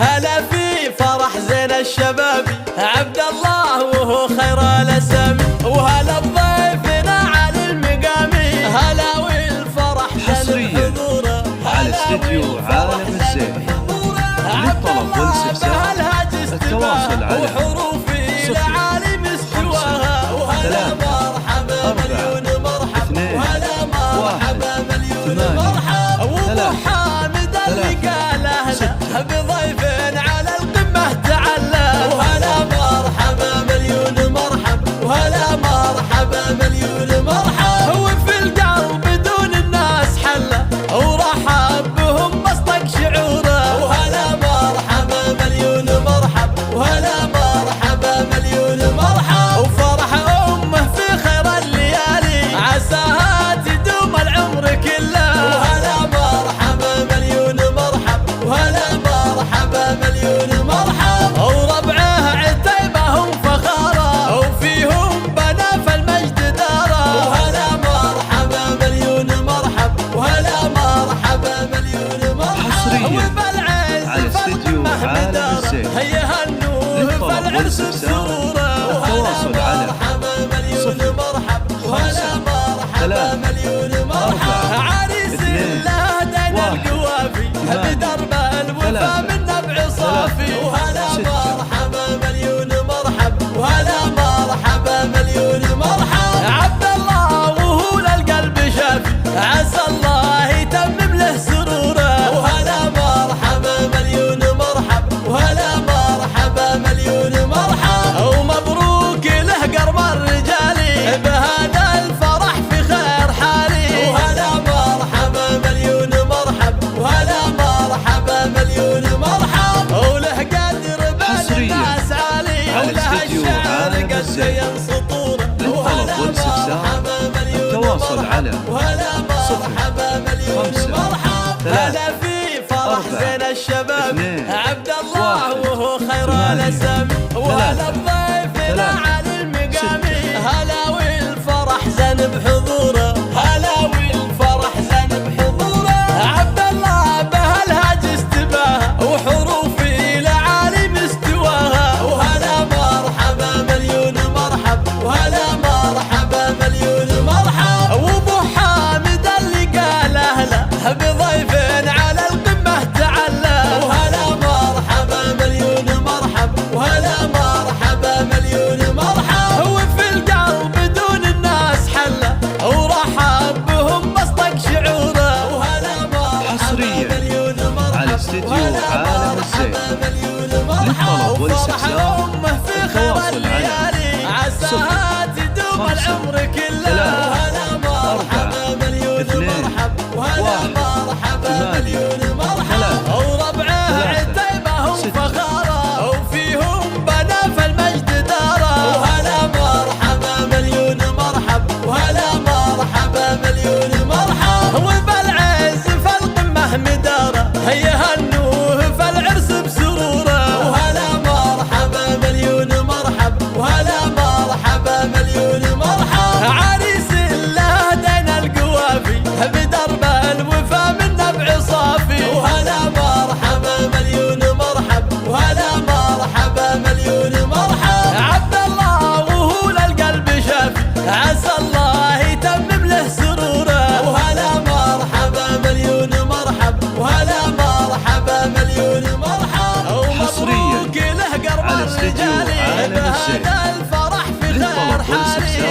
هلا في فرح زين الشبابي عبد الله وهو خير الاسامي، وهلا بضيفنا على المقامي، هلا والفرح زين بحضوره على استديو عالم الزين. للطلب والاستفسار التواصل على وحروفي لعالم استواها، وهلا مرحبا مليون مرحبا، وهلا مرحبا مليون مرحبا، وابو حامد اللي قال اهلا بضيف على القمه تعلى، وهلا مرحبا مليون مرحبا، وهلا مرحبا مليون مرحبا، وفي القلب دون الناس حله ورحب بهم مصدق شعوره، وهلا مرحبا مليون مرحبا، وهلا مرحبا مليون مرحبا، وفرح امه في خير الليالي عساها تدوم العمر كله، وهلا مرحبا مليون مرحبا، وهلا مرحبا مليون مرحبا، وربعه عتيبهم فخاره وفيهم بنا في المجد داره، وهلا مرحبا مليون مرحبا، وهلا مرحبا مليون مرحبا، وبالعز على استديو عالم الزين. هيا هنوه في العرس بسروره، التواصل على مرحبا مليون مرحبا، وهلا مرحبا مليون مرحبا، عريس الله دين القوافي بدرب الوفا من نبع صافي، وهلا مرحبا مليون مرحبا، وهلا مرحبا مليون مرحبا، عبد الله وهو للقلب شافي عسى الله يتمم له سروره، وهلا مرحبا مليون مرحبا، وهلا مرحبا مليون مرحبا، ومبروك له قرب الرجالي بهذا الفرح في خير حالي، وهلا مرحبا مليون مرحبا، وهلا مرحبا مليون مرحبا، وله قدر بالناس عالي، وله الشعر قد زين سطوره، للطلب والاستفسار التواصل على وهلا مرحبا مليون مرحبا، هلا في فرح زين الشباب عبد الله وهو خير الاسامي، وهلا بضيفنا على المقامي، هلا والفرح زين بحضوره، هلا والفرح زين بحضوره، عبد الله بهالهاج استباها وحروفي لعالم استواها، وهلا مرحبا مليون مرحبا، وهلا مرحبا مليون مرحبا، وابو حامد اللي قال اهلا بضيف على القمه تعلى، وهلا مرحبا مليون مرحبا، وهلا مرحبا مليون مرحبا، وفي القلب دون الناس حله ورحب بهم مصدق شعوره، وهلا مرحبا مليون مرحبا على استديو عالم الزين. للطلب والاستفسار التواصل على عساها تدوم العمر كله، وهلا مرحبا مليون مرحبا، وهلا مرحبا مليون مرحبا، وربعه عتيبهم فخاره وفيهم بنا في المجد داره، وهلا مرحبا مليون مرحبا، وهلا مرحبا مليون مرحبا، وبالعز في القمه مداره هيا هنوه في العرس بسروره، وهلا مرحبا مليون مرحبا، وهلا مرحبا مليون مرحبا، عريس الله دين القوافي بدرب الوفا من نبع صافي، وهلا مرحبا مليون مرحبا، وهلا مرحبا مليون مرحبا، عبد الله وهو للقلب شافي عسى الله يتمم له سروره، وهلا مرحبا مليون مرحبا، وهلا مرحبا مليون مرحبا، ومبروك له قرب الرجالي بهذا الفرح في خير حالي.